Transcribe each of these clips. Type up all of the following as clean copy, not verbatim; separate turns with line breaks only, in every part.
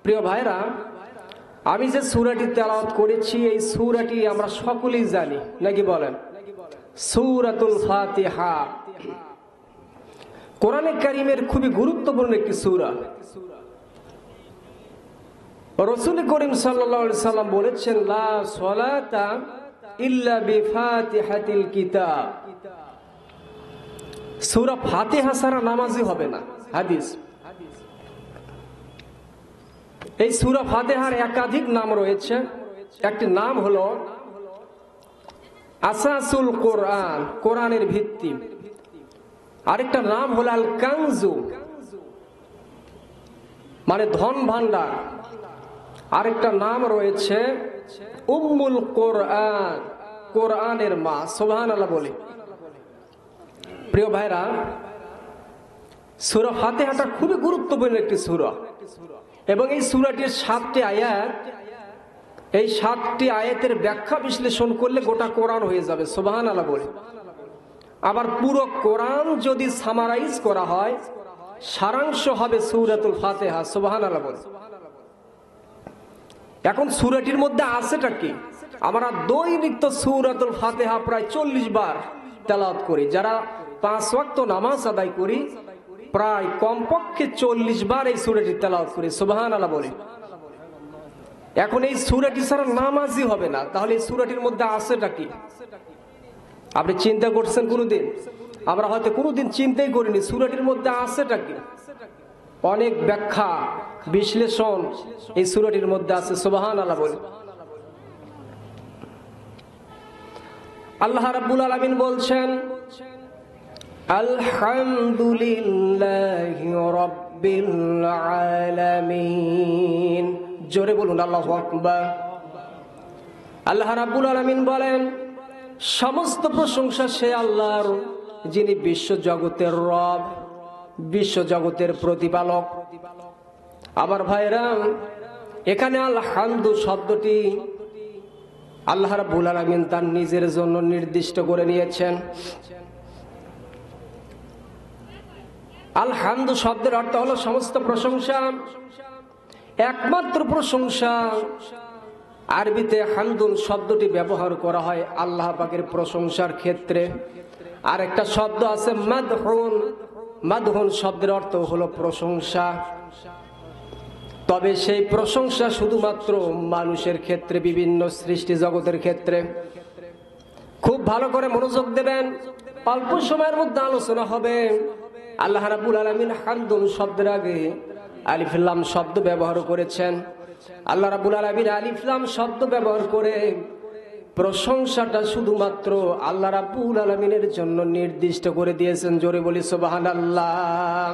প্রিয় ভাইরা, আমি যে সূরাটি তেলাওয়াত করেছি এই সূরাটি আমরা সকলেই জানি, নাকি বলেন? সূরাতুল ফাতিহা কোরআনে কারীমের খুবই গুরুত্বপূর্ণ একটি সূরা। রাসূল করিম সাল্লাল্লাহু আলাইহি সাল্লাম বলেছেন, লা সালাতা ইল্লা বিফাতিহাতিল কিতাব। সূরা ফাতিহা ছাড়া নামাজই হবে না, হাদিস। এই সূরা ফাতিহার একাধিক নাম রয়েছে। একটি নাম হলো আসাসুল কোরআন, কোরআনের ভিত্তি। আরেকটা নাম হলো আল কানজু, মানে ধন ভান্ডার। আরেকটা নাম রয়েছে উম্মুল কোরআন, কোরআনের মা। সুবহানাল্লাহ বলি। প্রিয় ভাইরা, সূরা ফাতিহাটা খুবই গুরুত্বপূর্ণ একটি সূরা এবং এই সূরাটির 7টি আয়াত। এই 7টি আয়াতের ব্যাখ্যা বিশ্লেষণ করলে গোটা কোরআন হয়ে যাবে। সুবহানাল্লাহ বলি। আবার পুরো কোরআন যদি সামারাইজ করা হয়, সারাংশ হবে সূরাতুল ফাতিহা। সুবহানাল্লাহ বলি। এখন সূরাটির মধ্যে আছেটা কি? আমরা দৈনিক তো সূরাতুল ফাতিহা প্রায় 40 বার তেলাওয়াত করি। যারা 5 ওয়াক্ত নামাজ আদায় করি, প্রায় কমপক্ষে 40 বার এই সূরাটি তেলাওয়াত করি। সুবহানাল্লাহ বলি। এখন এই সূরাটি ছাড়া নামাজই হবে না, তাহলে এই সূরাটির মধ্যে আছেটা কি? আপনি চিন্তা করছেন কোনোদিন? আমরা হয়তো কোনোদিন চিন্তাই করিনি সূরাটির মধ্যে আছেটা কি। অনেক ব্যাখ্যা বিশ্লেষণ এই সূরাটির মধ্যে আছে। সুবহানাল্লাহ বলি। আল্লাহ রাব্বুল আলামিন বলছেন, আলহামদুলিল্লাহি রাব্বিল আলামিন। জোরে বলুন আল্লাহু আকবার। আল্লাহ রাব্বুল আলামিন বলেন, সমস্ত প্রশংসা সে আল্লাহর, যিনি বিশ্ব জগতের রব, বিশ্ব জগতের প্রতিপালক। আবার ভাইরা, এখানে আল হামদু শব্দটি আল্লাহ রাব্বুল আলামিন তার নিজের জন্য নির্দিষ্ট করে নিয়েছেন। আল হামদু শব্দের অর্থ হলো সমস্ত প্রশংসা, একমাত্র প্রশংসা। আরবিতে হামদুন শব্দটি ব্যবহার করা হয় আল্লাহ পাকের প্রশংসার ক্ষেত্রে। আর একটা শব্দ আছে মাদহুন। মাদহুন শব্দের অর্থ হলো প্রশংসা। তবে সেই প্রশংসা শুধুমাত্র মানুষের ক্ষেত্রে, বিভিন্ন সৃষ্টি জগতের ক্ষেত্রে। খুব ভালো করে মনোযোগ দেবেন, অল্প সময়ের মধ্যে আলোচনা হবে। আল্লাহ রাব্বুল আলামিন হামদুন শব্দের আগে আলিফ লাম শব্দ ব্যবহার করেছেন। আল্লাহ রাব্বুল আলামিন আলিফ লাম শব্দ ব্যবহার করে প্রশংসাটা শুধুমাত্র আল্লাহ রাব্বুল আলামিনের জন্য নির্দিষ্ট করে দিয়েছেন। জোরে বলি সুবহানাল্লাহ।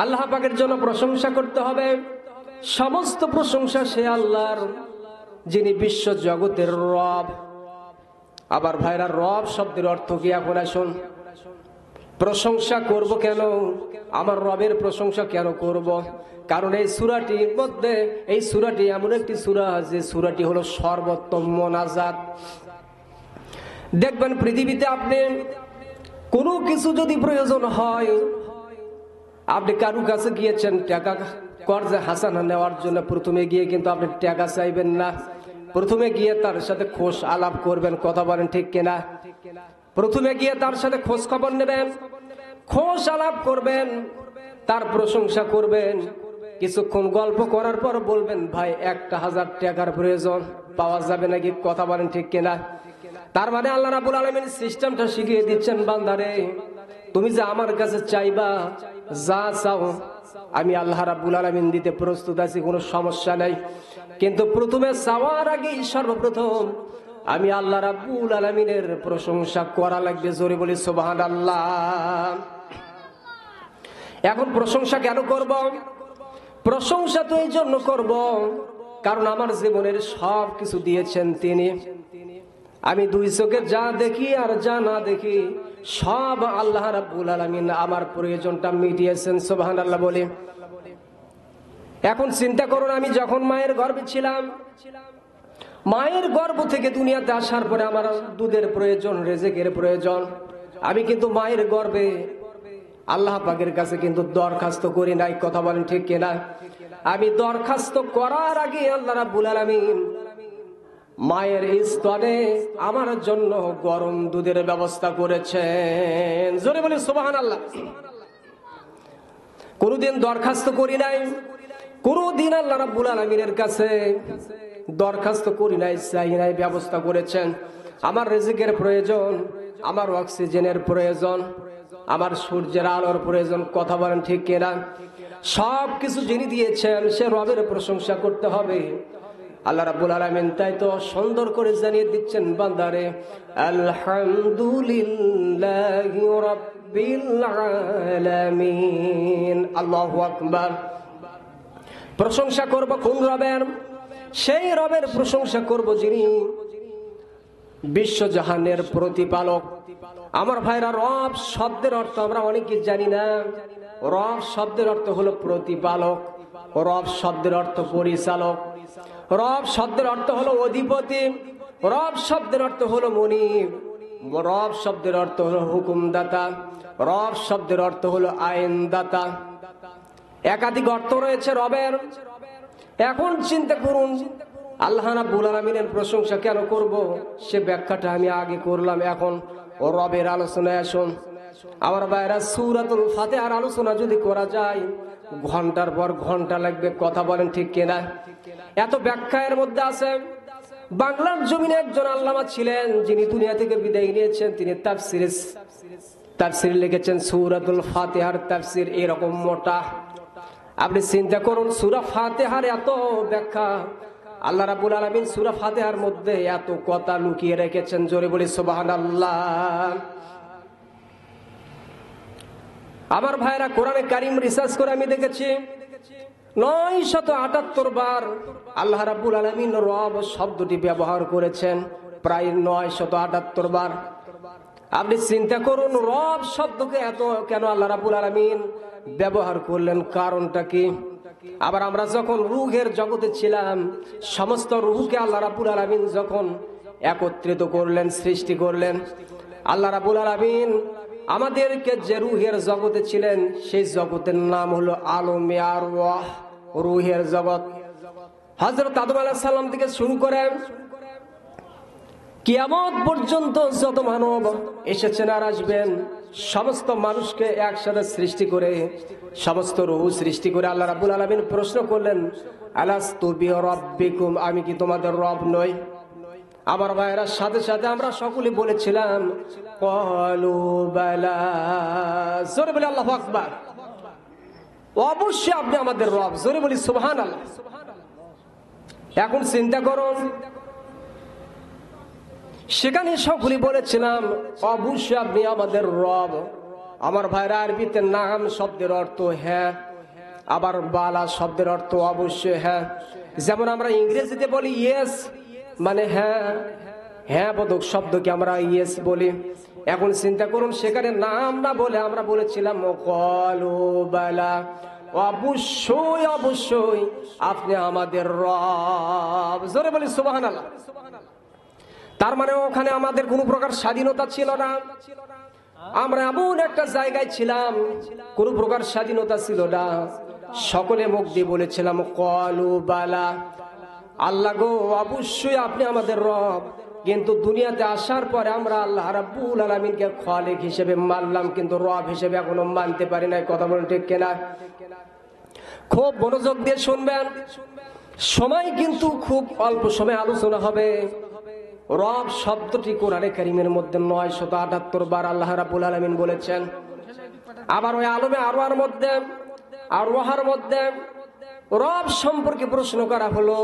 আল্লাহ পাকের জন্য প্রশংসা করতে হবে। সমস্ত প্রশংসা সে আল্লাহর, যিনি বিশ্ব জগতের রব। আবার ভাইরা, রব শব্দের অর্থ কি? এখন আসুন, প্রশংসা করব কেন? আমার রবের প্রশংসা কেন করব? কারণ এই সূরাটির মধ্যে, এই সূরাটি এমন একটি সূরা যে সূরাটি হলো সর্বোত্তম মোনাজাত। দেখবেন পৃথিবীতে আপনি কোনো কিছু যদি প্রয়োজন হয়, আপনি কারু কাছে গিয়েছেন টাকা কর্জে হাসানা নেওয়ার জন্য, প্রথমে গিয়ে কিন্তু আপনি টাকা চাইবেন না। প্রথমে গিয়ে তার সাথে খোঁজ আলাপ করবেন। কথা বলেন ঠিক কিনা? প্রথমে গিয়ে তার সাথে খোঁজ খবর নেবেন, খোঁজ আলাপ করবেন, তার প্রশংসা করবেন। কিছুক্ষণ গল্প করার পর বলবেন, ভাই 1000 টাকার প্রয়োজন, পাওয়া যাবে নাকি? কথা বলেন ঠিক কিনা? তার মানে আল্লাহ রাব্বুল আলামিন সিস্টেমটা শিখিয়ে দিচ্ছেন, বান্দারে তুমি যে আমার কাছে চাইবা, যা চাও আমি আল্লাহ রাব্বুল আলামিন দিতে প্রস্তুত আছি, কোনো সমস্যা নাই। কিন্তু প্রথমে চাওয়ার আগে সর্বপ্রথম আমি আল্লাহ রাব্বুল আলামিনের প্রশংসা করা লাগবে। জোরে বলি সুবহানাল্লাহ। এখন প্রশংসা কেন করব? প্রশংসা তো এই জন্য করব কারণ আমার জীবনের সব কিছু দিয়েছেন তিনি। আমি দুই চোখে যা দেখি আর যা না দেখি সব আল্লাহ রাব্বুল আলামিন আমার প্রয়োজনটা মিটিয়েছেন। সুবহানাল্লাহ বলি। এখন চিন্তা করুন, আমি যখন মায়ের গর্ভে ছিলাম, মায়ের গর্ভ থেকে দুনিয়াতে আসার পরে আমার দুধের প্রয়োজন, রেজেকের প্রয়োজন। আমি কিন্তু মায়ের গর্ভে আল্লাহ পাকের কাছে কিন্তু দরখাস্ত করি নাই, কথা বলেন ঠিক কিনা? আমি দরখাস্ত করার আগে আল্লাহ রাব্বুল আলামিন মায়ের স্তনে আমার জন্য গরম দুধের ব্যবস্থা করেছেন। জোরে বলি সুবহানাল্লাহ। কোনদিন দরখাস্ত করি নাই, কোনদিন আল্লাহ রাব্বুল আলামিনের কাছে দরখাস্ত করি নাই, চাই নাই, ব্যবস্থা করেছেন। আমার রিজিকের প্রয়োজন, আমার অক্সিজেনের প্রয়োজন, আমার সূর্যের আলোর প্রয়োজন, কথা বলেন ঠিক কিনা? সব কিছু যিনি দিয়েছেন সে রবের প্রশংসা করতে হবে। আল্লাহ রাব্বুল আলামিন তাই তো সুন্দর করে জানিয়ে দিচ্ছেন বান্দারে, আলহামদুলিল্লাহি রাব্বিল আলামিন। আল্লাহু আকবার। প্রশংসা করব কোন রবের? সেই রবের প্রশংসা করব যিনি বিশ্বজাহানের প্রতিপালক। আমার ভাইরা, রব শব্দের অর্থ আমরা অনেকে জানি না। রব শব্দের অর্থ হলো প্রতিপালক, রব শব্দের অর্থ পরিচালক, রব শব্দের অর্থ হলো অধিপতি, রব শব্দের অর্থ হলো মুনিব, রব শব্দের অর্থ হলো হুকুমদাতা, রব শব্দের অর্থ হলো আইনদাতা। একাধিক অর্থ রয়েছে রবের। এখন চিন্তা করুন, আল্লাহ রাব্বুল আলামিনের প্রশংসা কেন করব সে ব্যাখ্যাটা আমি আগে করলাম। এখন রবের আলোচনায় আসুন। আমার ভাইরা, সূরাতুল ফাতিহার আলোচনা যদি করা যায় ঘন্টার পর ঘন্টা লাগবে, কথা বলেন ঠিক কিনা? এত ব্যাখ্যা এর মধ্যে আছে। বাংলার জমিনে একজন আল্লামা ছিলেন যিনি দুনিয়া থেকে বিদায় নিয়েছেন। তিনি তাফসীর লিখেছেন। সূরাতুল ফাতিহার তাফসীর এরকম মোটা। আপনি চিন্তা করুন, সূরা ফাতিহার এত ব্যাখ্যা, আল্লাহ রাব্বুল আলামিন সূরা ফাতিহার মধ্যে এত কথা লুকিয়ে রেখেছেন। জোরে বলি সুবহানাল্লাহ। আমার ভাইরা, কোরআনে কারীম রিসার্চ করে আমি দেখেছি 978 বার আল্লাহ রাব্বুল আলামিন রব শব্দটি ব্যবহার করেছেন, প্রায় 978 বার। আপনি চিন্তা করুন, রব শব্দকে এত কেন আল্লাহ রাব্বুল আলামিন ব্যবহার করলেন, কারণটা কি? আবার আমরা যখন রূহের জগতে ছিলাম, সমস্ত রূহকে আল্লাহ রাব্বুল আলামিন যখন একত্রিত করলেন, সৃষ্টি করলেন, আল্লাহ রাব্বুল আলামিন আমাদেরকে যে রূহের জগতে ছিলেন সেই জগতের নাম হলো আলমে আরওয়াহ, রূহের জগৎ। হযরত আদম আলাইহিস সালাম থেকে শুরু করে কিয়ামত পর্যন্ত যত মানব এসেছেন আর আসবেন, সমস্ত মানুষকে একসাথে সৃষ্টি করে, সমস্ত রূহ সৃষ্টি করে আল্লাহ রাব্বুল আলামিন প্রশ্ন করলেন, আলাস্তু বিরাব্বিকুম, আমি কি তোমাদের রব নই? আমার ভাইয়েরা, সাথে সাথে আমরা সকলে বলেছিলাম ক্বালু বালা। জোরে বলি আল্লাহু আকবার। অবশ্যই আপনি আমাদের রব। জোরে বলি সুবহানাল্লাহ। এখন চিন্তা করুন, সেখানে সকলে বলেছিলাম অবশ্যই আপনি আমাদের রব। আমার ভাইরা, আরবিতে নাম শব্দের অর্থ হ্যাঁ, আবার বালা শব্দের অর্থ অবশ্যই হ্যাঁ। যেমন আমরা ইংরেজিতে বলি ইয়েস, মানে হ্যাঁ, হ্যাঁ বোধক শব্দকে আমরা ইয়েস বলি। এখন চিন্তা করুন, সেখানে নাম না বলে আমরা বলেছিলাম ক্বালু বালা, অবশ্যই অবশ্যই আপনি আমাদের রব। জোরে বলি সুবহানাল্লাহ। তার মানে ওখানে আমাদের কোনো প্রকার স্বাধীনতা ছিল না। আমরা এমন একটা জায়গায় ছিলাম, কোনো প্রকার স্বাধীনতা ছিল না। সকলে মুখ দিয়ে বলেছিলাম ক্বালু বালা, আল্লাহ গো অবশ্যই আপনি আমাদের রব। কিন্তু দুনিয়াতে আসার পরে আমরা আল্লাহ রাব্বুল আলামিনকে খালিক হিসেবে মানলাম, কিন্তু রব হিসেবে এখনো মানতে পারি নাই। কথা বলেন ঠিক কিনা? খুব মনোযোগ দিয়ে শুনবেন, সময় কিন্তু খুব অল্প সময় আলোচনা হবে। রব শব্দটি কোরআনে কারীমের মধ্যে 978 বার আল্লাহ রাব্বুল আলামিন বলেছেন। আবার ওই আলমে আরওয়ার মধ্যে, আরওয়াহার মধ্যে রব সম্পর্কে প্রশ্ন করা হলো।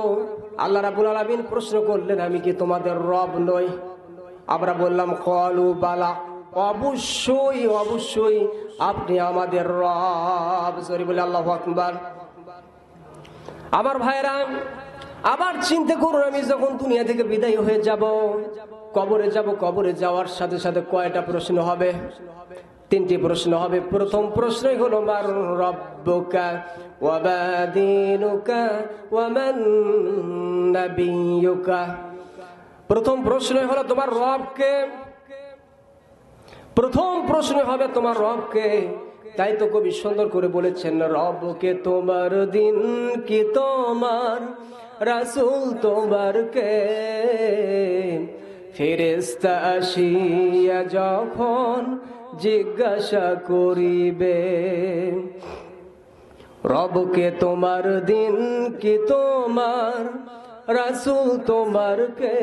আল্লাহ রাব্বুল আলামিন প্রশ্ন করলেন, আমি কি তোমাদের রব নই? আমরা বললাম ক্বালু বালা, অবশ্যই অবশ্যই আপনি আমাদের রব। জোরে বলে আল্লাহু আকবার। আমার ভাইরা, আবার চিন্তা করুন, আমি যখন দুনিয়া থেকে বিদায় হয়ে যাব, কবরে যাব, কবরে যাওয়ার সাথে সাথে কয়টা প্রশ্ন হবে? 3টি প্রশ্ন হবে। প্রথম প্রশ্নই হলো মান রাব্বুকা ওয়া মা দীনুকা ওয়া মান নাবিয়ুকা। প্রথম প্রশ্নই হলো তোমার রব কে। প্রথম প্রশ্ন হবে তোমার রব কে, তাই তো কবি সুন্দর করে বলেছেন, রবকে তোমার দিন কি তোমার রাসূল তোমার কে, ফেরেশতা আসিয়া যখন জিজ্ঞাসা করিবে। রবকে তোমার দিন কি তোমার রাসূল তোমার কে,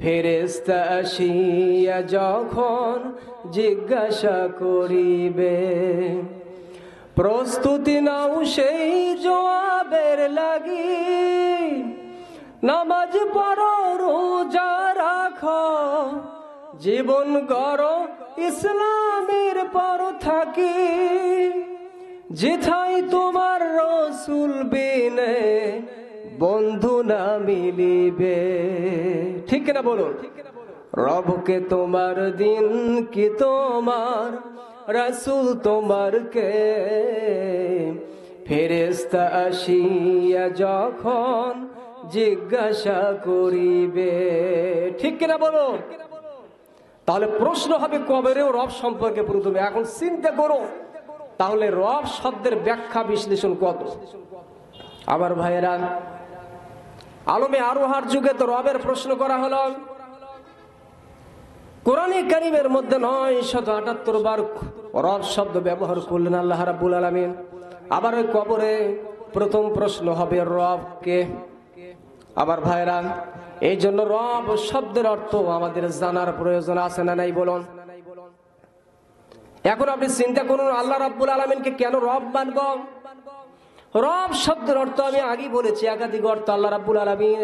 ফেরেশতা আসিয়া যখন জিজ্ঞাসা করিবে। প্রস্তুতি নাও সেই জবাবের লাগি, নামাজ পড়ো রোজা রাখো, জীবন গড়ো ইসলামের পর থাকি, যেথায় তোমার রাসূল বিনে বন্ধু না মিলিবে। ঠিক না বলুন? রবকে তোমার দিন কি তোমার রাসূল তোমার কে, ফেরেশতা আসিয়া যখন জিজ্ঞাসা করিবে। ঠিক কিনা বলুন? তাহলে প্রশ্ন হবে কবরেও রব সম্পর্কে প্রথমে। এখন চিন্তা করো, তাহলে রব শব্দের ব্যাখ্যা বিশ্লেষণ কত। আমার ভাইয়েরা, আলমে আরোহার যুগে তো রবের প্রশ্ন করা হলো। কোরআনে কারীমের মধ্যে 978 বার রব শব্দ ব্যবহার করলেন আল্লাহ রাব্বুল আলামিন। আবার ওই কবরে প্রথম প্রশ্ন হবে রব কে। আমার ভাইয়েরা, এই জন্য রব শব্দের অর্থ আমাদের জানার প্রয়োজন আছে না নাই বলুন? এখন আপনি চিন্তা করুন, আল্লাহ রাব্বুল আলামিনকে কেন রব মানব? রব শব্দের অর্থ আমি আগেই বলেছি একাধিক অর্থ আল্লাহ রাব্বুল আলামিন।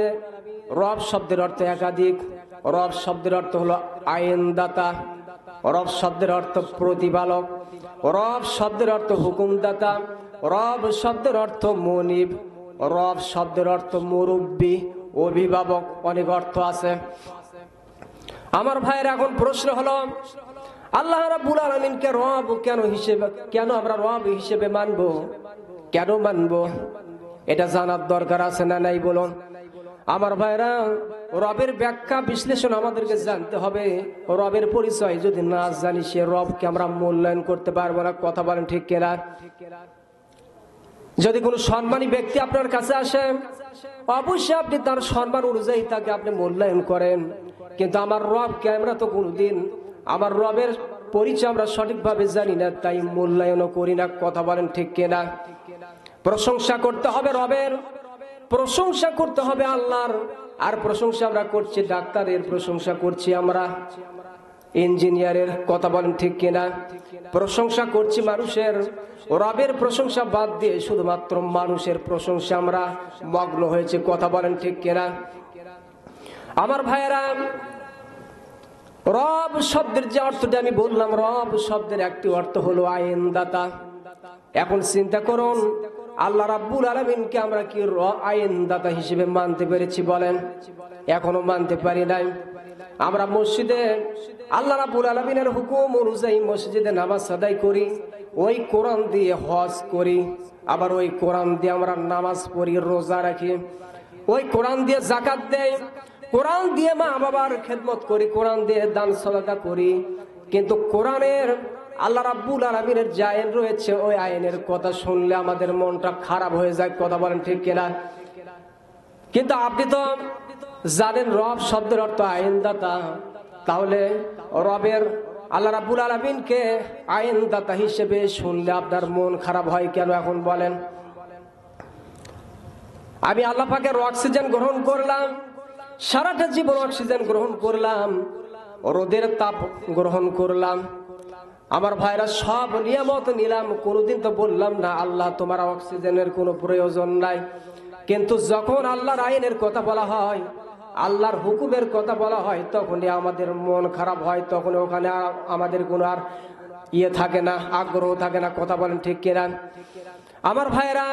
রব শব্দের অর্থ একাধিক। রব শব্দের অর্থ হলো আইনদাতা, রব শব্দের অর্থ প্রতিপালক, রব শব্দের অর্থ হুকুমদাতা, রব শব্দের অর্থ মনিব, রব শব্দের অর্থ মুরব্বী, অভিভাবক, অনেক অর্থ আছে। আমার ভাইয়ের এখন প্রশ্ন হলো, আল্লাহ রাব্বুল আলামিনকে রব কেন আমরা রব হিসেবে মানব? কেন মানব? এটা জানার দরকার আছে না নাই বলুন? আমার ভাইরা, রবের ব্যাখ্যা বিশ্লেষণ আমাদেরকে জানতে হবে। রবের পরিচয় যদি না জানি, সে রবকে আমরা মূল্যায়ন করতে পারবো না। কথা বলেন ঠিক কিনা? যদি কোনো সম্মানী ব্যক্তি আপনার কাছে আসে, অবশ্যই আপনি তার সম্মান অনুযায়ী তাকে আপনি মূল্যায়ন করেন। কিন্তু আমার রবকে আমরা তো কোনোদিন, আমার রবের পরিচয় আমরা সঠিকভাবে জানি না, তাই মূল্যায়নও করি না। কথা বলেন ঠিক কিনা? প্রশংসা করতে হবে রবের, প্রশংসা করতে হবে আল্লাহর। আর প্রশংসা আমরা করছি ডাক্তারের, প্রশংসা করছি আমরা ইঞ্জিনিয়ারের। কথা বলেন ঠিক কিনা? প্রশংসা করছি মানুষের। রবের প্রশংসা বাদ দিয়ে শুধুমাত্র মানুষের প্রশংসা আমরা মগ্ন হয়েছে। কথা বলেন ঠিক কিনা? আমার ভাইয়েরা, রব শব্দের যে অর্থটা আমি বললাম, রব শব্দের একটি অর্থ হলো আইনদাতা। এখন চিন্তা করুন, আল্লাহ রাব্বুল আলামিনকে আমরা কি আইনদাতা হিসেবে মানতে পেরেছি বলেন? এখনো মানতে পারি নাই। আমরা মসজিদে আল্লাহ রাব্বুল আলামিনের হুকুম অনুযায়ী মসজিদে নামাজ আদায় করি, ওই কোরআন দিয়ে হজ করি, আবার ওই কোরআন দিয়ে আমরা নামাজ পড়ি, রোজা রাখি, ওই কোরআন দিয়ে যাকাত দেই, কোরআন দিয়ে মা বাবার খেদমত করি, কোরআন দিয়ে দান সাদাকা করি। কিন্তু কোরআনের আল্লাহ রাব্বুল আলামিনের যে আইন রয়েছে, ওই আইনের কথা শুনলে আমাদের মনটা খারাপ হয়ে যায়। কথা বলেন ঠিক কিনা? কিন্তু আপনি তো জানেন রব শব্দের অর্থ আইনদাতা। তাহলে রবের আল্লাহ রাব্বুল আলামিনকে আইনদাতা হিসেবে শুনলে আপনার মন খারাপ হয় কেন এখন বলেন? আমি আল্লাহ পাকের অক্সিজেন গ্রহণ করলাম, সারাটা জীবন অক্সিজেন গ্রহণ করলাম, রোদের তাপ গ্রহণ করলাম, আমার ভাইরা সব নিয়ামত নিলাম, কোনোদিন তো বললাম না আল্লাহ তোমার অক্সিজেনের কোনো প্রয়োজন নাই। কিন্তু যখন আল্লাহর আইনের কথা বলা হয়, আল্লাহর হুকুমের কথা বলা হয়, তখনই আমাদের মন খারাপ হয়, তখন ওখানে আমাদের কোনো আর থাকে না, আগ্রহ থাকে না। কথা বলেন ঠিক কিনা? আমার ভাইরা,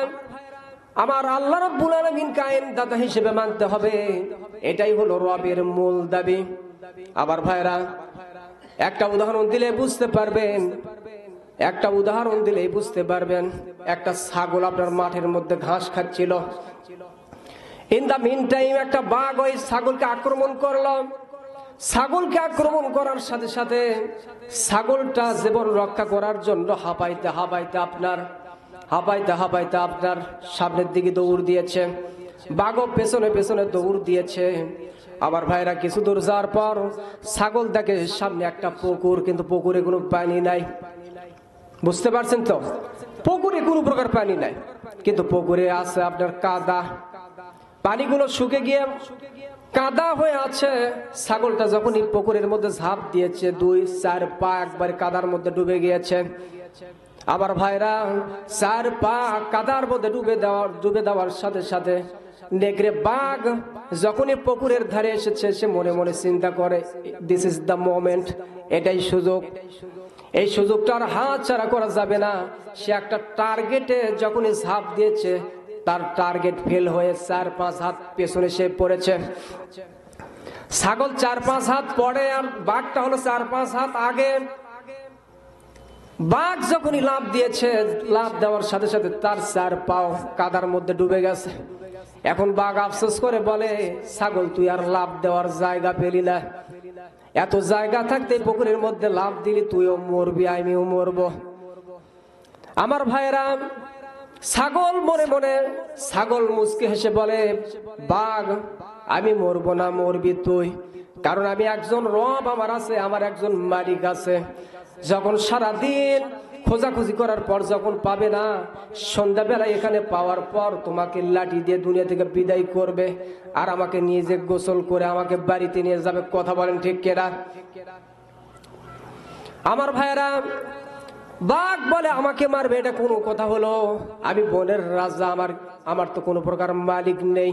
আমার আল্লাহ রাব্বুল আলামিনকে আইনদাতা হিসেবে মানতে হবে, এটাই হলো রবের মূল দাবি। আবার ভাইরা, একটা উদাহরণ দিলে বুঝতে পারবেন, একটা উদাহরণ দিলেই বুঝতে পারবেন। একটা ছাগল আপনার মাঠের মধ্যে ঘাস খাচ্ছিল। ইন দা মিন টাইম একটা বাঘ ওই ছাগলকে আক্রমণ করলো। ছাগলকে আক্রমণ করার সাথে সাথে ছাগলটা জীবন রক্ষা করার জন্য হাঁপাইতে আপনার সামনের দিকে দৌড় দিয়েছে। বাঘও পেছনে পেছনে দৌড় দিয়েছে। আমার ভাইরা কিছু দূর যাওয়ার পর ছাগল দেখে সামনে একটা পুকুর, কিন্তু পুকুরে কোনো পানি নাই। বুঝতে পারছেন তো? পুকুরে কোনো প্রকার পানি নাই, কিন্তু পুকুরে আছে আপনার কাদা। পানিগুলো শুকে গিয়ে কাদা হয়ে আছে। ছাগলটা যখনই পুকুরের মধ্যে ঝাঁপ দিয়েছে, 2-4 পা একবারে কাদার মধ্যে ডুবে গিয়েছে। আমার ভাইরা 4 পা কাদার মধ্যে ডুবে দেওয়ার সাথে সাথে নেকড়ে বাঘ যখনই পুকুরের ধারে এসেছে, সে মনে মনে চিন্তা করে, দিস ইজ দ্য মোমেন্ট, এটাই সুযোগ। এই সুযোগটা আর হাতছাড়া করা যাবে না। সে একটা টার্গেটে যখনই ঝাঁপ দিয়েছে, তার টার্গেট ফেল হয়ে 4-5 হাত পেছনে সে পড়েছে। ছাগল 4-5 হাত পড়ে, আর বাঘটা হলো 4-5 হাত আগে। বাঘ যখনই লাফ দিয়েছে, লাফ দেওয়ার সাথে সাথে তার 4 পাও কাদার মধ্যে ডুবে গেছে। এখন বাঘ আফসোস করে বলে, ছাগল তুই আর লাফ দেওয়ার জায়গা পেলি না। এত জায়গা থাকতে পুকুরের মধ্যে লাফ দিলি, তুইও মরবি, আমিও মরবো। আমার ভাইরা, ছাগল মনে মনে ছাগল মুচকি হেসে বলে, বাঘ আমি মরবো না, মরবি তুই। কারণ আমি একজন রব আমার আছে, আমার একজন মালিক আছে। যখন সারাদিন খোঁজাখুঁজি করার পর যখন পাবে না, সন্ধ্যাবেলায় এখানে পাওয়ার পর তোমাকে লাঠি দিয়ে দুনিয়া থেকে বিদায় করবে, আর আমাকে নিয়ে যে গোসল করে আমাকে বাড়িতে নিয়ে যাবে। কথা বলেন ঠিক কিনা? আমার ভাইয়েরা, বাঘ বলে আমাকে মারবে, এটা কোনো কথা হলো? আমি বনের রাজা, আমার তো কোনো প্রকার মালিক নেই।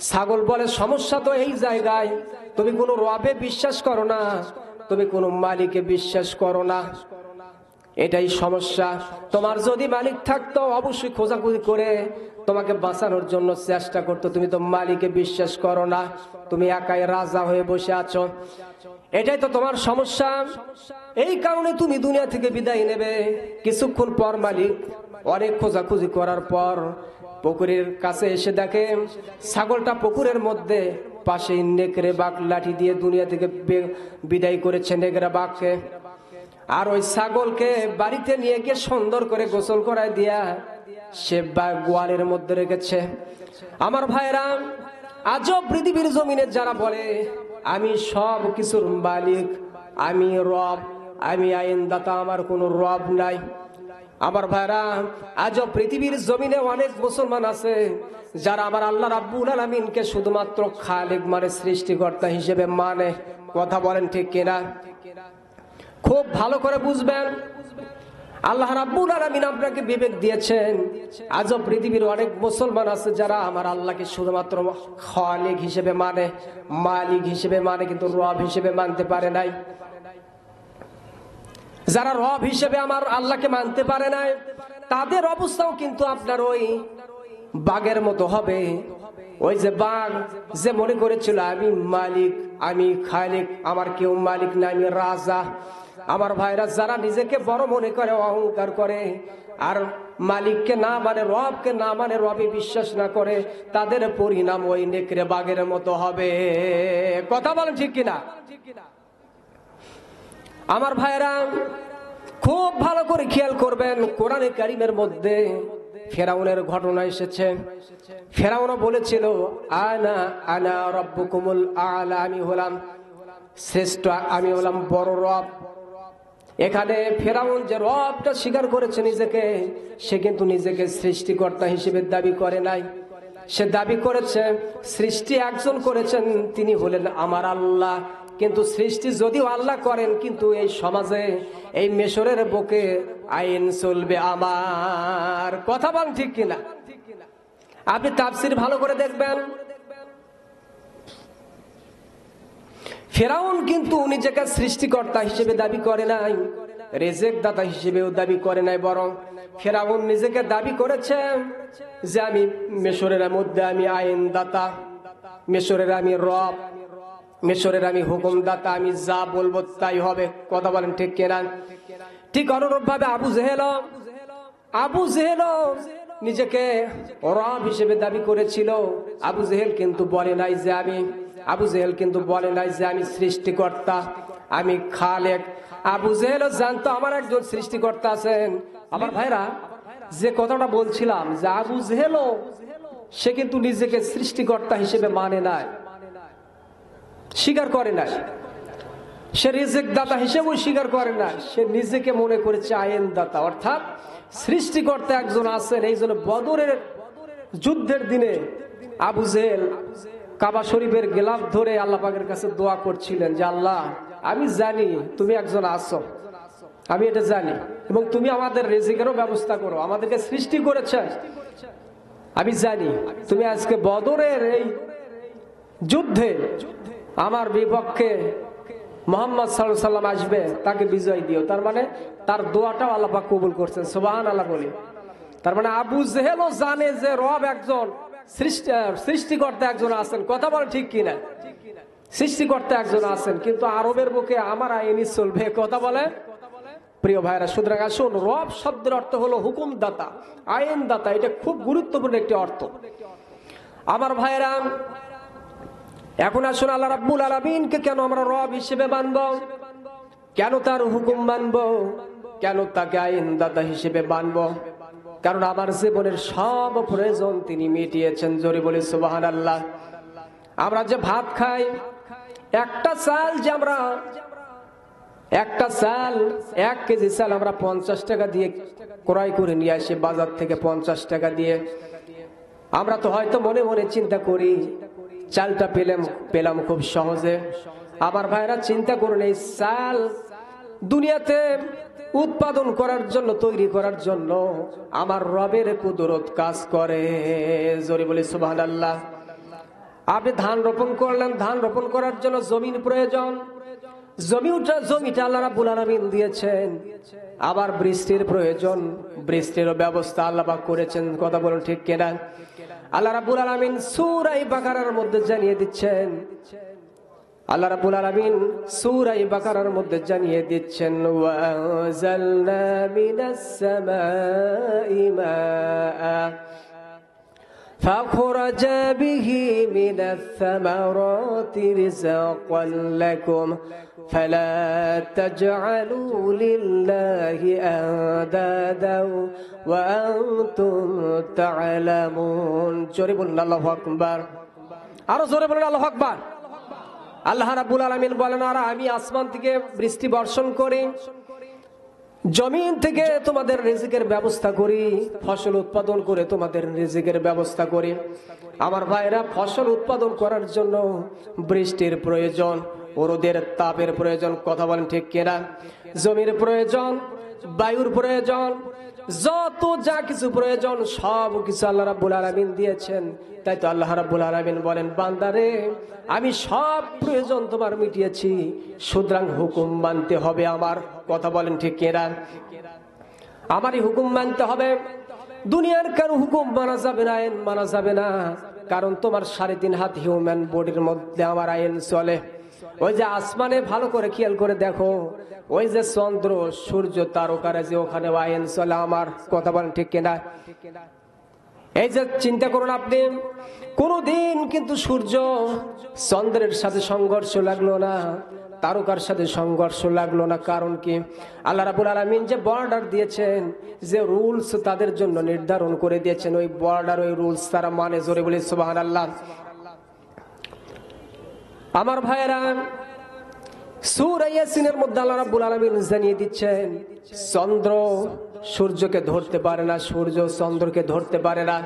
ছাগল বলে, সমস্যা তো এই জায়গায়, তুমি কোনো রবে বিশ্বাস করো না, তুমি কোনো মালিকে বিশ্বাস করো না, এটাই সমস্যা। তোমার যদি মালিক থাকতো অবশ্যই খোঁজাখুঁজি করে তোমাকে বাঁচানোর জন্য চেষ্টা করতো। তুমি তো মালিকে বিশ্বাস করো না, তুমি একাই রাজা হয়ে বসে আছো, এটাই তো তোমার সমস্যা। এই কারণে তুমি দুনিয়া থেকে বিদায় নেবে। কিছুক্ষণ পর মালিক অনেক খোঁজাখুঁজি করার পর পুকুরের কাছে এসে দেখে ছাগলটা পুকুরের মধ্যে পাশেই নেকড়ে বাঘ লাঠি দিয়ে দুনিয়া থেকে বিদায় করেছে নেকড়ে বাঘকে। আর ওই ছাগলকে বাড়িতে নিয়ে গিয়ে সুন্দর করে গোসল করায় দিয়া সে গোয়ালের মধ্যে রেখেছে। আমার ভাইরা, আজও পৃথিবীর জমিনে যারা বলে আমি সব কিছুর মালিক, আমি রব, আমি আইনদাতা, আমার কোনো রব নাই, আমার ভাইরা, আজও পৃথিবীর জমিনে অনেক মুসলমান আছে যারা আমার আল্লাহ রাব্বুল আলামিনকে শুধুমাত্র খালিক মানে সৃষ্টিকর্তা হিসেবে মানে। কথা বলেন ঠিক কিনা? খুব ভালো করে বুঝবেন, আল্লাহ রাব্বুল আলামিন আপনাকে বিবেক দিয়েছেন। আজও পৃথিবীর অনেক মুসলমান আছে যারা আমার আল্লাহকে শুধুমাত্র খালিক হিসেবে মানে, মালিক হিসেবে মানে, কিন্তু রব হিসেবে মানতে পারে নাই। যারা রব হিসেবে আমার আল্লাহকে মানতে পারে নাই, তাদের অবস্থাও কিন্তু আপনার ওই বাঘের মতো হবে। ওই যে বাঘ যে মনে করেছিল আমি মালিক, আমি খালিক, আমার কেউ মালিক না, আমি রাজা। আমার ভাইরা, যারা নিজেকে বড় মনে করে, অহংকার করে, আর মালিককে না মানে, রবকে না মানে, রবে বিশ্বাস না করে, তাদের পরিণাম ওই নেকড়ে বাঘের মতো হবে। কথা বলেন ঠিক কিনা? আমার ভাইরা, খুব ভালো করে খেয়াল করবেন, কোরআনে কারীমের মধ্যে ফেরাউনের ঘটনা এসেছে। ফেরাউনও বলেছিল আনা আনা রাব্বুকুমুল আলা, আমি হলাম শ্রেষ্ঠ, আমি হলাম বড় রব। এখানে ফেরাউন যে রবটা স্বীকার করেছে নিজেকে, সে কিন্তু নিজেকে সৃষ্টিকর্তা হিসেবে দাবি করে নাই। সে দাবি করেছে সৃষ্টি একজন করেছেন, তিনি হলেন আমার আল্লাহ। কিন্তু সৃষ্টি যদিও আল্লাহ করেন, কিন্তু এই সমাজে, এই মিশরের বুকে আইন চলবে আমার। কথা বল ঠিক কিনা? আপনি তাফসীর ভালো করে দেখবেন, ফেরাউন কিন্তু নিজেকে সৃষ্টিকর্তা হিসেবে দাবি করে নাই, রেজেক দাতা হিসেবেও দাবি করে নাই, বরং ফেরাউন নিজেকে দাবি করেছে যে আমি মিশরের মধ্যে আমি আইন দাতা, মিশরের আমি রব, মিশরের আমি হুকুমদাতা, আমি যা বলবো তাই হবে। কথা বলেন ঠিক কিনা? ঠিক অনুরূপ ভাবে আবু জেহেল নিজেকে রব হিসেবে দাবি করেছিল। আবু জেহেল কিন্তু বলে নাই যে আমি আবু জেহেল কিন্তু বলে নাই যে আমি সৃষ্টিকর্তা, আমি খালেক। আবু জেহেলও জানতো আমার একজন সৃষ্টিকর্তা আছেন। আমার ভাইরা, যে কথাটা বলছিলাম যে আবু জেহেলও সে কিন্তু নিজেকে সৃষ্টিকর্তা হিসেবে মানে নাই, স্বীকার করে নাই। সে রিজিক দাতা হিসেবেও স্বীকার করে না, সে নিজেকে মনে করেছে আইন দাতা, অর্থাৎ সৃষ্টিকর্তা একজন আছেন। এই জন্য বদরের যুদ্ধের দিনে আবু জেহেল কাবা শরীফের গিলাফ ধরে আল্লাহ পাকের কাছে দোয়া করছিলেন যে আল্লাহ, আমি জানি তুমি একজন আছো, আমি এটা জানি, এবং তুমি আমাদের রিজিকেরও ব্যবস্থা করো, আমাদেরকে সৃষ্টি করেছে, আমি জানি তুমি আজকে বদরের এই যুদ্ধে আমার বিপক্ষে মুহাম্মদ সাল্লাল্লাহু আলাইহি সাল্লাম আসবে, তাকে বিজয় দিও। তার মানে তার দোয়াটাও আল্লাহ পাক কবুল করছেন, সুবহানাল্লাহ বলি। তার মানে আবু জেহেলও জানে যে রব একজন, সৃষ্টিকর্তা একজন আছেন। কথা বলে ঠিক কিনা? সৃষ্টিকর্তা একজন আছেন, কিন্তু আরবের বুকে আমার আইনই চলবে। কথা বলে প্রিয় ভাইরা, সুতরাং আসুন, রব শব্দের অর্থ হলো হুকুমদাতা, আইনদাতা। এটা খুব গুরুত্বপূর্ণ একটি অর্থ। আমার ভাইরা, এখন আসুন আল্লাহ রাব্বুল আলামিনকে কেন আমরা রব হিসেবে মানব, কেন তার হুকুম মানব, কেন তাকে আইনদাতা হিসেবে মানব? কারণ আমার জীবনের সব প্রয়োজন তিনি মিটিয়েছেন। জোরে বলি সুবহানাল্লাহ। আমরা যে ভাত খাই, একটা চাল যে আমরা, একটা চাল, 1 কেজি চাল আমরা 50 টাকা দিয়ে ক্রয় করে নিয়ে আসি বাজার থেকে, 50 টাকা দিয়ে। আমরা তো হয়তো মনে মনে চিন্তা করি চালটা পেলাম খুব সহজে। আমার ভাইরা, চিন্তা করুন, এই চাল দুনিয়াতে উৎপাদন করার জন্য, তৈরি করার জন্য আমার রবের কুদরত কাজ করে। জোরে বলি সুবহানাল্লাহ। আপনি ধান রোপণ করলেন, ধান রোপণ করার জন্য জমির প্রয়োজন, জমিটা আল্লাহ রাব্বুল আলামিন দিয়েছেন। আবার বৃষ্টির প্রয়োজন, বৃষ্টিরও ব্যবস্থা আল্লাহ পাক করেছেন। কথা বলুন ঠিক কিনা? আল্লাহ রাব্বুল আলামিন সূরা বাকারার মধ্যে জানিয়ে দিচ্ছেন, আল্লাহ রাব্বুল আলামিন সূরা বাকারার মধ্যে জানিয়ে দিচ্ছেন, ওয়া আনজালনা মিনাস সামাই মাআ فأخرج به من الثمرات رزقا لكم فلا تجعلوا لله أندادا وأنتم تعلمون। জোরে বলুন আল্লাহু আকবার। আরো জোরে বলুন আল্লাহু আকবার। আল্লাহ রাব্বুল আলামিন বলেন, আর আমি আসমান থেকে বৃষ্টি বর্ষণ করি, জমিন থেকে তোমাদের রিজিকের ব্যবস্থা করি, ফসল উৎপাদন করে তোমাদের রিজিকের ব্যবস্থা করি। আমার ভাইরা, ফসল উৎপাদন করার জন্য বৃষ্টির প্রয়োজন, রোদের তাপের প্রয়োজন। কথা বলেন ঠিক কিনা? জমির প্রয়োজন, বায়ুর প্রয়োজন, যত যা কিছু প্রয়োজন সব কিছু আল্লাহ রাব্বুল আলামিন দিয়েছেন। তাই তো আল্লাহ রাব্বুল আলামিন বলেন, বান্দারে, আমি সব প্রয়োজন তোমার মিটিয়েছি, সুতরাং হুকুম মানতে হবে আমার। কথা বলেন ঠিক কিনা? আমারই হুকুম মানতে হবে, দুনিয়ার কারো হুকুম মানা যাবে না, আইন মানা যাবে না। কারণ তোমার 3.5 হাত হিউম্যান বডির মধ্যে আমার আইন চলে। ওই যে আসমানে ভালো করে খেয়াল করে দেখো, ওই যে চন্দ্র, সূর্য, তারকারা যে ওখানে আইন চলে আমার। কথা বলেন ঠিক কিনা? এই যে চিন্তা করুন আপনি, কোনদিন কিন্তু সূর্য চন্দ্রের সাথে সংঘর্ষ লাগলো না, তারকার সাথে সংঘর্ষ লাগলো না। কারণ কি? আল্লাহ রাব্বুল আলামিন যে বর্ডার দিয়েছেন, যে রুলস তাদের জন্য নির্ধারণ করে দিয়েছেন, ওই বর্ডার, ওই রুলস তারা মানে। জোরে বলি সুবহানাল্লাহ। আমার ভাইয়েরা, সূরা ইয়াসিনের মধ্যে আল্লাহ রাব্বুল আলামিন জানিয়ে দিচ্ছেন, চন্দ্র সূর্যকে ধরতে পারে না, সূর্য চন্দ্রকে ধরতে পারে না।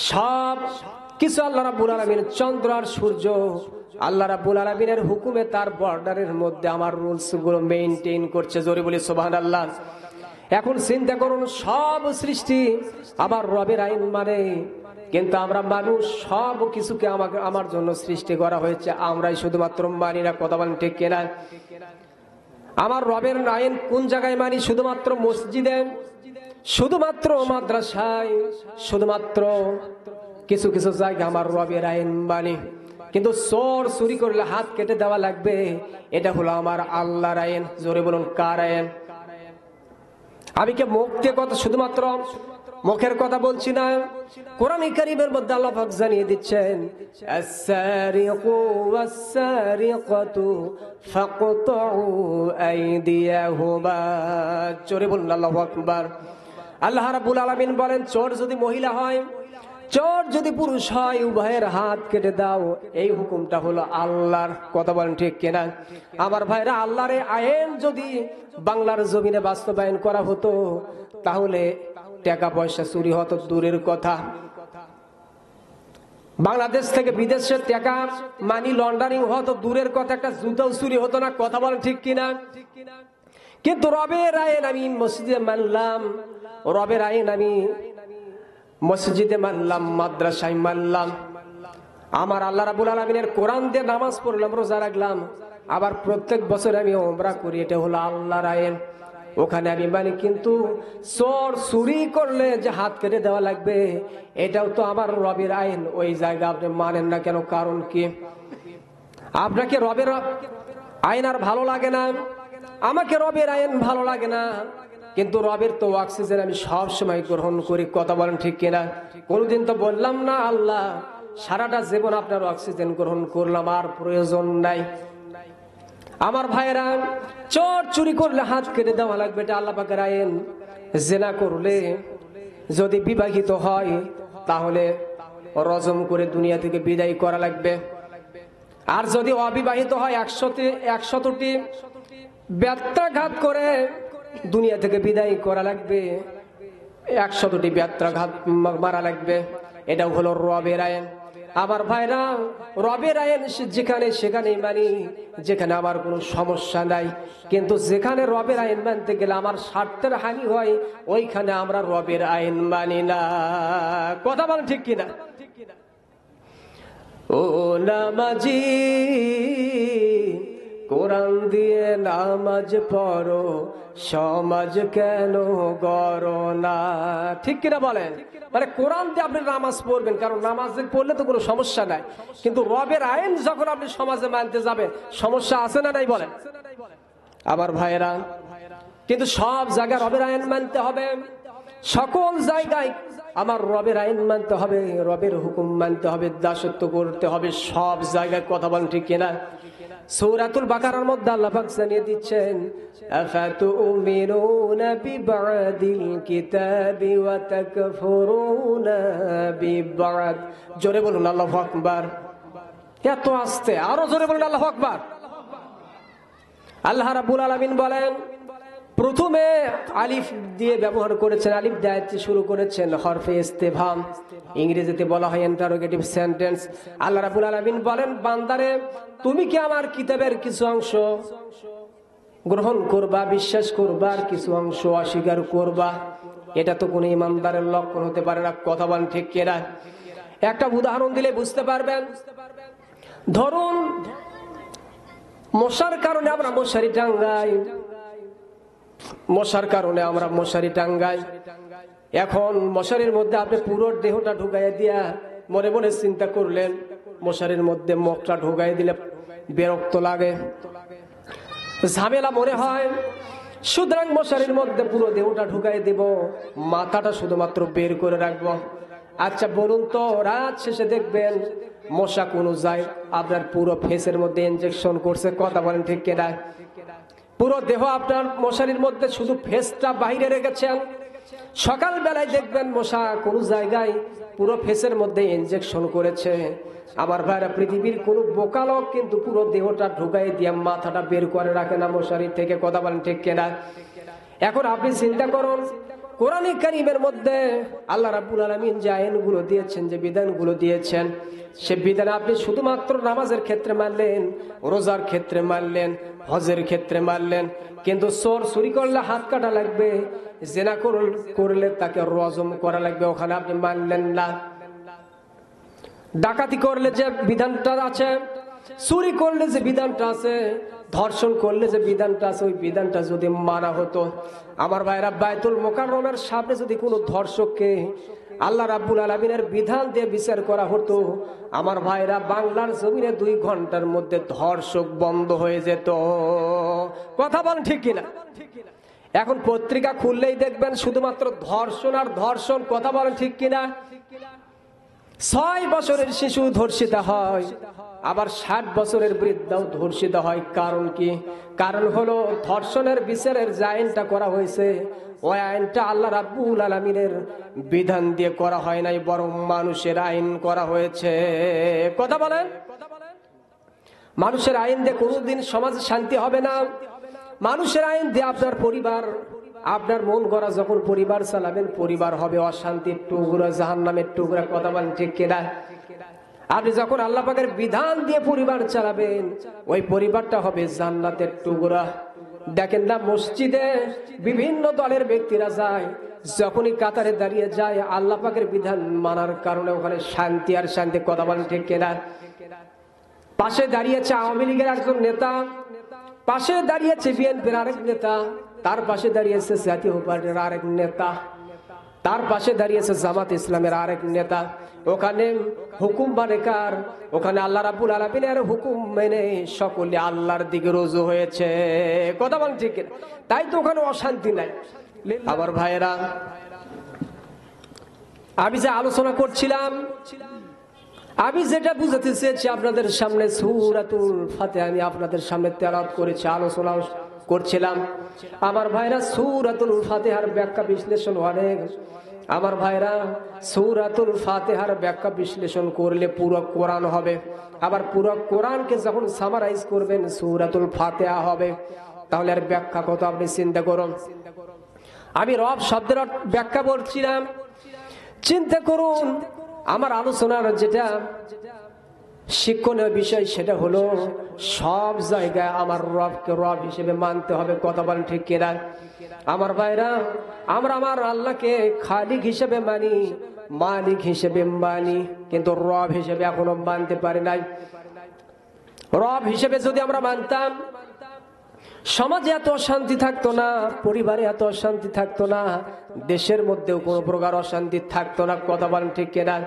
সব কিছু আল্লাহ রাব্বুল আলামিন, চন্দ্র আর সূর্য আল্লাহ রাব্বুল আলামিনের হুকুমে তার বর্ডারের মধ্যে আমার রুলস গুলো মেইনটেইন করছে। জোরে বলি সুবহানাল্লাহ। এখন চিন্তা করুন, সব সৃষ্টি আবার রবের আইন মানে, কিন্তু আমরা মানুষ সব কিছুকে আমার জন্য সৃষ্টি করা হয়েছে, আমরাই শুধুমাত্র মানি না। কথা বলেন ঠিক কিনা? আমার রবের আইন কোন জায়গায় মানি? শুধুমাত্র মসজিদে, শুধুমাত্র মাদ্রাসায়, শুধুমাত্র কিছু কিছু জায়গায় আমার রবের আইন মানি। কিন্তু চোর চুরি করলে হাত কেটে দেওয়া লাগবে, এটা হলো আমার আল্লাহর আইন। জোরে বলুন, কার আইন? আমি কে মুখ দিয়ে কথা শুধুমাত্র মুখের কথা বলছি না, কোরআন কারীমের মধ্যে আল্লাহ পাক জানিয়ে দিচ্ছেন, আস-সারিকু ওয়াস-সারিকাতু ফাকতাউ আইদিয়াহুমা। জোরে বলুন আল্লাহু আকবার। আল্লাহ রাব্বুল আলামিন বলেন, চোর যদি মহিলা হয়, চোর যদি পুরুষ হয়, উভয়ের হাত কেটে দাও। এই হুকুমটা হলো আল্লাহর। কথা বলেন ঠিক কিনা? আমার ভাইরা, আল্লাহর আইন যদি বাংলার জমিনে বাস্তবায়ন করা হতো, তাহলে টাকা পয়সা চুরি হতো দূরের কথা, বাংলাদেশ থেকে বিদেশে টাকা মানি লন্ডারিং হতো দূরের কথা, একটা জুতাও চুরি হতো না। কথা বলেন ঠিক কিনা? কিন্তু রবের আইন আমি মসজিদে মানলাম, রবের আইন আমি মসজিদে মানলাম, মাদ্রাসায় মানলাম, আমার আল্লাহ রাব্বুল আলামিনের কোরআন দিয়ে নামাজ পড়লাম, রোজা রাখলাম, আবার প্রত্যেক বছর আমি ওমরা করি। এটা হলো আল্লাহর আইন, ওখানে আমি মানি। কিন্তু চোর চুরি করলে যে হাত কেটে দেওয়া লাগবে, এটাও তো আমার রবের আইন। ওই জায়গা আপনি মানেন না কেন? কারণ কি? আপনাকে রবের আইন আর ভালো লাগে না, আমাকে রবের আইন ভালো লাগে না, কিন্তু রবের তো অক্সিজেন আমি সব সময় গ্রহণ করি। কথা বলেন ঠিক কিনা? কোনদিন তো বললাম না আল্লাহ সারাটা জীবন আপনার অক্সিজেন গ্রহণ করলাম, আর প্রয়োজন নাই। আমার ভাইরা, চোর চুরি করলে হাত কেটে দেওয়া লাগবে, এটা আল্লাহ পাকের আইন। জেনা করলে যদি বিবাহিত হয়, তাহলে রজম করে দুনিয়া থেকে বিদায় করা লাগবে। আর যদি অবিবাহিত হয়, 100টি ব্যত্রাঘাত করে দুনিয়া থেকে বিদায় করা লাগবে, 100টি ব্যত্রাঘাত মারা লাগবে। এটাও হলো রবের আইন। আমার ভাইরা, রবের আইন যেখানে সেখানেই মানি, যেখানে আমার কোনো সমস্যা নাই। কিন্তু যেখানে রবের আইন মানতে গেলে আমার স্বার্থের হানি হয়, ওইখানে আমরা রবের আইন মানি না। কথা বলেন ঠিক কিনা? ও নামাজি, কোরআন দিয়ে নামাজ পড়ো, সমাজ কেন গড়ো না? ঠিক কিনা বলেন? মানে কোরআন দিয়ে আপনি নামাজ পড়বেন, কারণ নামাজ পড়লে তো কোনো সমস্যা নাই। কিন্তু রবের আইন যখন আপনি সমাজে মানতে যাবেন, সমস্যা আছে না নাই বলেন? আমার ভাইয়েরা, কিন্তু সব জায়গায় রবের আইন মানতে হবে, সকল জায়গায় আমার রবের আইন মানতে হবে, রবের হুকুম মানতে হবে, দাসত্ব করতে হবে সব জায়গায়। কথা বলেন ঠিক কিনা? সূরাতুল বাকারার মধ্যে আল্লাহ পাক জানিয়ে দিচ্ছেন, আফাতুমিনুনা বিবাদিল কিতাবি ওয়া তাকফুরুনা বিবাদ। জোরে বলুন আল্লাহু আকবার। এত আস্তে, আরো জোরে বলুন আল্লাহু আকবার। আল্লাহ রাব্বুল আলামিন বলেন, প্রথমে আলিফ দিয়ে ব্যবহার করেছেন, আলিফ দিয়ে শুরু করেছেন হরফে ইস্তেফহাম, ইংরেজিতে বলা হয় ইন্টারোগেটিভ সেন্টেন্স। আল্লাহ রাব্বুল আলামিন বলেন, বান্দারে তুমি কি আমার কিতাবের কিছু অংশ গ্রহণ করবা, বিশ্বাস করবা, আর কিছু অংশ অস্বীকার করবা? এটা তো কোনো ইমানদারের লক্ষণ হতে পারে না। কথা বলেন ঠিক কিনা? একটা উদাহরণ দিলে বুঝতে পারবেন। ধরুন, মশার কারণে আমরা মশারি টাঙ্গাই, মশার কারণে আমরা মশারি টাঙ্গাই। এখন মশারির মধ্যে আপনি পুরো দেহটা ঢুকাইয়া দিয়া মনে মনে চিন্তা করলেন, মশারির মধ্যে মুখটা ঢুকাই দিলে বিরক্ত লাগে, ঝামেলা মনে হয়, সুতরাং মশারির মধ্যে পুরো দেহটা ঢুকাই দিব, মাথাটা শুধুমাত্র বের করে রাখবো। আচ্ছা বলুন তো, রাত শেষে দেখবেন মশা কোনো যায় আপনার পুরো ফেসের মধ্যে ইনজেকশন করছে। কথা বলেন ঠিক কিনা? পুরো দেহ আপনার মশারির মধ্যে, শুধু ফেসটা বাইরে রেখেছেন। সকাল বেলায় দেখবেন মশা কোন জায়গায় পুরো ফেসের মধ্যে ইনজেকশন করেছে। আমার ভাইরা, পৃথিবীর কোন বোকা লোক কিন্তু পুরো দেহটা ঢুকাই দিয়ে মাথাটা বের করে রাখে না মশারি থেকে। কথা বলেন ঠিক কিনা? এখন আপনি চিন্তা করুন, কোরআন কারীমের মধ্যে আল্লাহ রাব্বুল আলামিন যে আইনগুলো দিয়েছেন, যে বিধানগুলো দিয়েছেন, সে বিধান আপনি শুধুমাত্র নামাজের ক্ষেত্রে মানলেন, রোজার ক্ষেত্রে মানলেন, হজের ক্ষেত্রে মানলেন, কিন্তু চোর চুরি করলে হাত কাটা লাগবে, জেনা করলে তাকে রজম করা লাগবে, ওখানে আপনি মানলেন না। ডাকাতি করলে যে বিধানটা আছে, চুরি করলে যে বিধানটা আছে, ধর্ষণ করলে যে বিধানটা আছে, ওই বিধানটা যদি মানা হতো, আমার ভাইরা, বাইতুল মুকাররমের সামনে যদি কোনো ধর্ষককে আল্লাহ রাব্বুল আলামিনের বিধান দিয়ে বিচার করা হতো, আমার ভাইরা, বাংলার জমিনে 2 ঘন্টার মধ্যে ধর্ষক বন্ধ হয়ে যেত। কথা বলেন ঠিক কিনা? এখন পত্রিকা খুললেই দেখবেন শুধুমাত্র ধর্ষণ আর ধর্ষণ। কথা বলেন ঠিক কিনা? 6 বছরের শিশু ধর্ষিত হয়, আবার 60 বছরের বৃদ্ধাও ধর্ষিত হয়। কারণ কি? কারণ হলো ধর্ষণের বিচারের যে আইনটা করা হয়েছে, ওই আইনটা আল্লাহ রাব্বুল আলামিনের বিধান দিয়ে করা হয় নাই, বরং মানুষের আইন করা হয়েছে। কথা বলেন? মানুষের আইন দিয়ে কোনোদিন সমাজে শান্তি হবে না। মানুষের আইন দিয়ে আপনার পরিবার, আপনার মন গড়া যখন পরিবার চালাবেন, পরিবার হবে অশান্তির টুকরা, জাহান্নামের টুকরা। কথা বলেন ঠিক কিনা? আপনি যখন আল্লাহ পাকের বিধান দিয়ে পরিবার চালাবেন, ওই পরিবারটা হবে জান্নাতের টুকরা। দেখেন না, মসজিদে বিভিন্ন দলের ব্যক্তিরা যায়, যখনই কাতারে দাঁড়িয়ে যায় আল্লাহ পাকের বিধান মানার কারণে ওখানে শান্তি আর শান্তি। কথা বলেন ঠিক কিনা? পাশে দাঁড়িয়েছে আওয়ামী লীগের একজন নেতা, পাশে দাঁড়িয়েছে বিএনপির আরেক নেতা, তার পাশে দাঁড়িয়েছে জাতীয় পার্টির আরেক নেতা, তার পাশে দাঁড়িয়েছে জামাত ইসলামের আরেক নেতা। ওখানে হুকুম মানে কার? ওখানে আল্লাহ রাব্বুল আলামিনের হুকুম মেনে সকলে আল্লাহর দিকে রুজু হয়েছে। কথা বলেন ঠিক কিনা? তাই তো ওখানে অশান্তি নাই। আমার ভাইয়েরা, আমি যে আলোচনা করছিলাম, আমি যেটা বুঝাতে চেয়েছি আপনাদের সামনে, সূরাতুল ফাতিহা আমি আপনাদের সামনে তেলাওয়াত করেছি, আলোচনা করছিলাম। আমার ভাইরা, সূরাতুল ফাতিহার ব্যাখ্যা বিশ্লেষণ অনেক। আমার ভাইরা, সূরাতুল ফাতিহার ব্যাখ্যা বিশ্লেষণ করলে পুরো কোরআন হবে। আবার পুরো কোরআনকে যখন সামারাইজ করবেন সূরাতুল ফাতিহা হবে। তাহলে আর ব্যাখ্যা কত আপনি চিন্তা করুন। আমি রব শব্দের ব্যাখ্যা বলছিলাম, চিন্তা করুন। আমার আলোচনার যেটা শিক্ষণীয় বিষয় সেটা হলো সব জায়গায় আমার রবকে রব হিসেবে মানতে হবে। কথা বলেন ঠিক কিনা? আমার ভাইরা, আমরা আমার আল্লাহকে খালিক হিসেবে মানি, মালিক হিসেবে মানি, কিন্তু রব হিসেবে এখনো মানতে পারি নাই। রব হিসেবে যদি আমরা মানতাম, সমাজে এত অশান্তি থাকতো না, পরিবারে এত অশান্তি থাকতো না, দেশের মধ্যেও কোনো প্রকার অশান্তি থাকতো না। কথা বলেন ঠিক কিনা?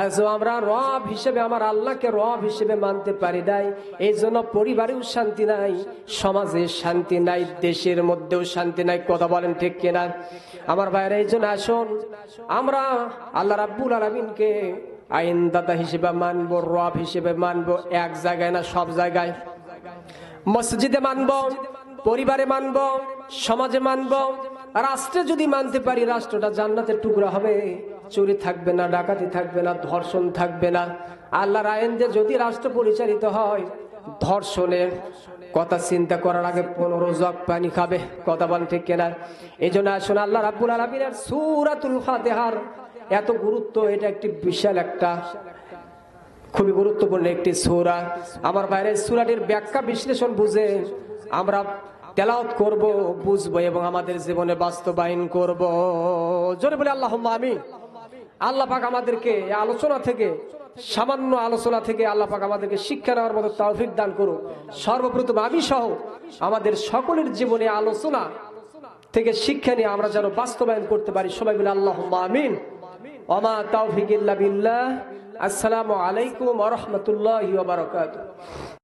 আজ আমরা রব হিসেবে আমার আল্লাহকে রব হিসেবে মানতে পারি নাই, এই জন্য পরিবারেও শান্তি নাই, সমাজে শান্তি নাই, দেশের মধ্যেও শান্তি নাই। কথা বলেন ঠিক কিনা? আমার ভাইরা, এই জন্য আসুন আমরা আল্লাহ রাব্বুল আলামিনকে আইনদাতা হিসেবে মানবো, রব হিসেবে মানবো। এক জায়গায় না, সব জায়গায়। মসজিদে মানব, পরিবারে মানব, সমাজে মানব, রাষ্ট্রে যদি মানতে পারি রাষ্ট্রটা জান্নাতের টুকরা হবে। চুরি থাকবে না, ডাকাতি থাকবে না, ধর্ষণ থাকবে না। আল্লাহর আইন দিয়ে যদি রাষ্ট্র পরিচালিত হয়, ধর্ষণের কথা চিন্তা করার আগে 15 জগ পানি খাবে। কথা বলেন ঠিক কিনা? এই জন্য আসুন আল্লাহ রাব্বুল আলামিনের সূরাতুল ফাতিহার এত গুরুত্ব, এটা একটি বিশাল একটা খুবই গুরুত্বপূর্ণ একটি সূরা। আমার বাইরে সূরাটির ব্যাখ্যা বিশ্লেষণ বুঝে আমরা তেলাওয়াত করব, বুঝবো এবং আমাদের জীবনে বাস্তবায়ন করব। জোরে বলে আল্লাহুম্মা আমিন। আল্লাহ পাক আমাদেরকে এই আলোচনা থেকে, সামান্য আলোচনা থেকে আল্লাহ পাক আমাদেরকে শিক্ষা নেওয়ার মতো তৌফিক দান করুন। সর্বপ্রথম আমি সহ আমাদের সকলের জীবনে আলোচনা থেকে শিক্ষা নিয়ে আমরা যেন বাস্তবায়ন করতে পারি। সবাই বলে আল্লাহুম্মা আমিন। ওমা তাওফিক ইল্লা বিল্লাহ। আসসালামু আলাইকুম ওয়া রাহমাতুল্লাহি ওয়া বারাকাতুহু।